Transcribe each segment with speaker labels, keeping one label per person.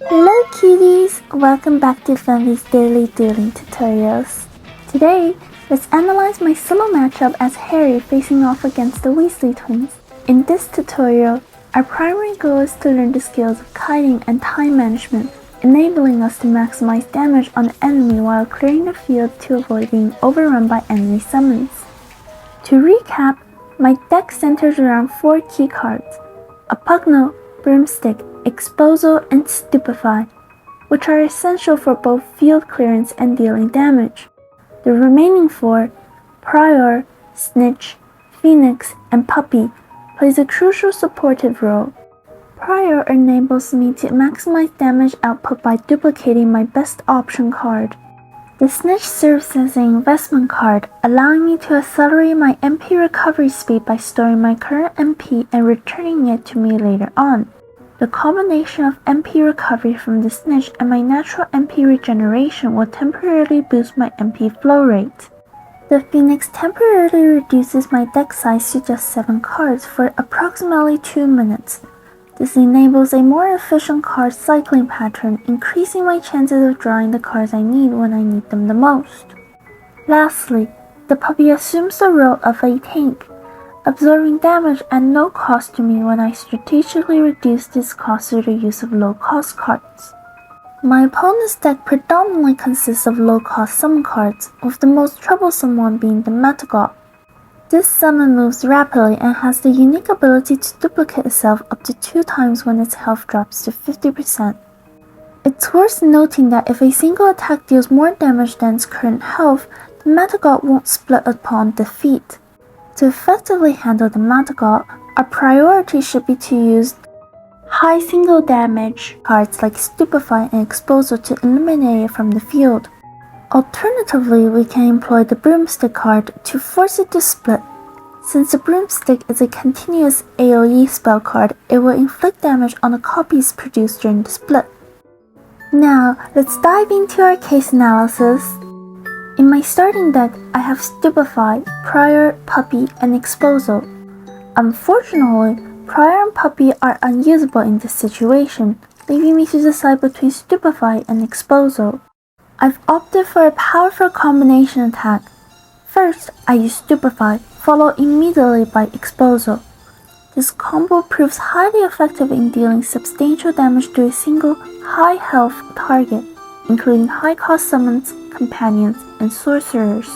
Speaker 1: Hello cuties! Welcome back to Fenvy's Daily Dueling Tutorials. Today, let's analyze my solo matchup as Harry facing off against the Weasley twins. In this tutorial, our primary goal is to learn the skills of kiting and time management, enabling us to maximize damage on the enemy while clearing the field to avoid being overrun by enemy summons. To recap, my deck centers around 4 key cards: a Pugno, Broomstick, Exposal, and Stupefy, which are essential for both field clearance and dealing damage. The remaining 4, Prior, Snitch, Phoenix, and Puppy, plays a crucial supportive role. Prior enables me to maximize damage output by duplicating my best option card. The Snitch serves as an investment card, allowing me to accelerate my MP recovery speed by storing my current MP and returning it to me later on. The combination of MP recovery from the Snitch and my natural MP regeneration will temporarily boost my MP flow rate. The Phoenix temporarily reduces my deck size to just 7 cards for approximately 2 minutes. This enables a more efficient card cycling pattern, increasing my chances of drawing the cards I need when I need them the most. Lastly, the Puppy assumes the role of a tank, absorbing damage at no cost to me when I strategically reduce this cost through the use of low-cost cards. My opponent's deck predominantly consists of low-cost summon cards, with the most troublesome one being the Metagot. This summon moves rapidly and has the unique ability to duplicate itself up to 2 times when its health drops to 50%. It's worth noting that if a single attack deals more damage than its current health, the Metagot won't split upon defeat. To effectively handle the Metagot, our priority should be to use high single damage cards like Stupefy and Exposal to eliminate it from the field. Alternatively, we can employ the Broomstick card to force it to split. Since the Broomstick is a continuous AoE spell card, it will inflict damage on the copies produced during the split. Now, let's dive into our case analysis. In my starting deck, I have Stupefy, Prior, Puppy, and Exposal. Unfortunately, Prior and Puppy are unusable in this situation, leaving me to decide between Stupefy and Exposal. I've opted for a powerful combination attack. First, I use Stupefy, followed immediately by Exposal. This combo proves highly effective in dealing substantial damage to a single high health target, including high cost summons, companions, and sorcerers.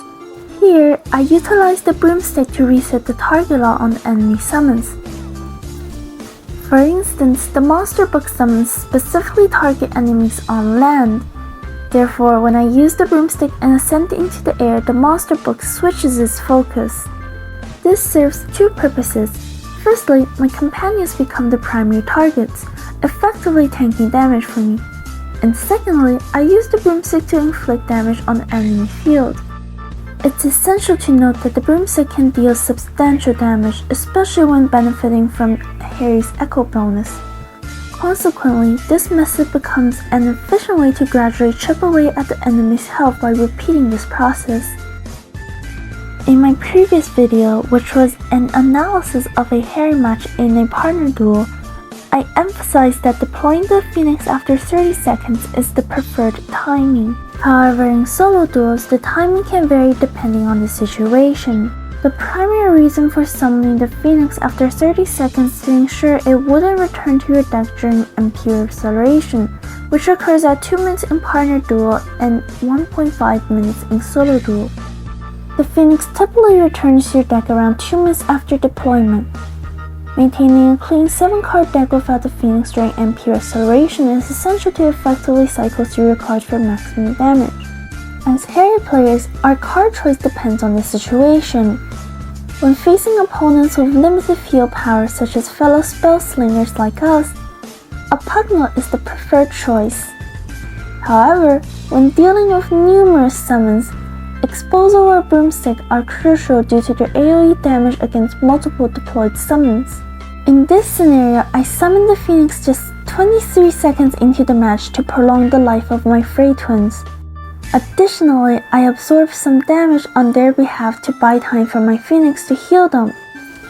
Speaker 1: Here, I utilize the Broomstick to reset the target law on the enemy summons. For instance, the Monster Book summons specifically target enemies on land. Therefore, when I use the Broomstick and ascend into the air, the Monster Book switches its focus. This serves 2 purposes. Firstly, my companions become the primary targets, effectively tanking damage for me. And secondly, I use the Broomstick to inflict damage on the enemy field. It's essential to note that the Broomstick can deal substantial damage, especially when benefiting from Harry's Echo bonus. Consequently, this method becomes an efficient way to gradually chip away at the enemy's health by repeating this process. In my previous video, which was an analysis of a Harry match in a partner duel, I emphasized that deploying the Phoenix after 30 seconds is the preferred timing. However, in solo duels, the timing can vary depending on the situation. The primary reason for summoning the Phoenix after 30 seconds is to ensure it wouldn't return to your deck during MP acceleration, which occurs at 2 minutes in partner duel and 1.5 minutes in solo duel. The Phoenix typically returns to your deck around 2 minutes after deployment. Maintaining a clean 7-card deck without the Phoenix during MP acceleration is essential to effectively cycle through your cards for maximum damage. As Harry players, our card choice depends on the situation. When facing opponents with limited field power such as fellow spell slingers like us, a Pugno is the preferred choice. However, when dealing with numerous summons, Exposal or Broomstick are crucial due to their AoE damage against multiple deployed summons. In this scenario, I summon the Phoenix just 23 seconds into the match to prolong the life of my Frey twins. Additionally, I absorb some damage on their behalf to buy time for my Phoenix to heal them.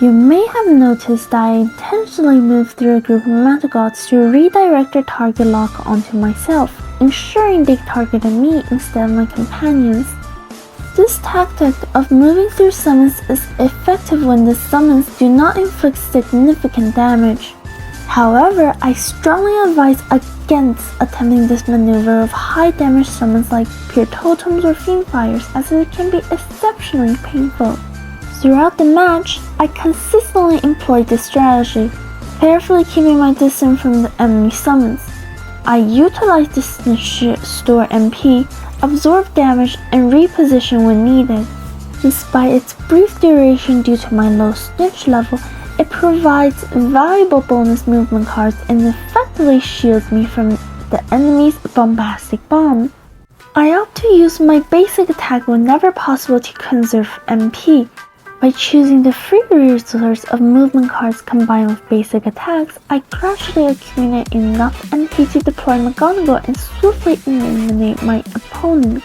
Speaker 1: You may have noticed that I intentionally moved through a group of metagods to redirect their target lock onto myself, ensuring they targeted me instead of my companions. This tactic of moving through summons is effective when the summons do not inflict significant damage. However, I strongly advise against attempting this maneuver of high damage summons like pure totems or fiend fires, as it can be exceptionally painful. Throughout the match, I consistently employed this strategy, carefully keeping my distance from the enemy summons. I utilized the snitch to store MP, absorb damage, and reposition when needed. Despite its brief duration due to my low snitch level, it provides valuable bonus movement cards and effectively shields me from the enemy's bombastic bomb. I opt to use my basic attack whenever possible to conserve MP. By choosing the free resource of movement cards combined with basic attacks, I gradually accumulate enough MP to deploy McGonagall and swiftly eliminate my opponent.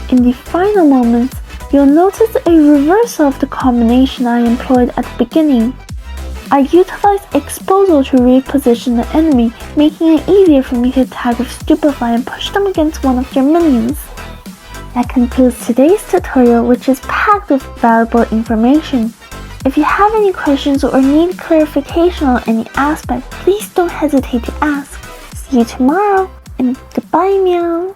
Speaker 1: In the final moments, you'll notice a reversal of the combination I employed at the beginning. I utilized Exposal to reposition the enemy, making it easier for me to attack with Stupefy and push them against one of their minions. That concludes today's tutorial, which is packed with valuable information. If you have any questions or need clarification on any aspect, please don't hesitate to ask. See you tomorrow, and goodbye, meow!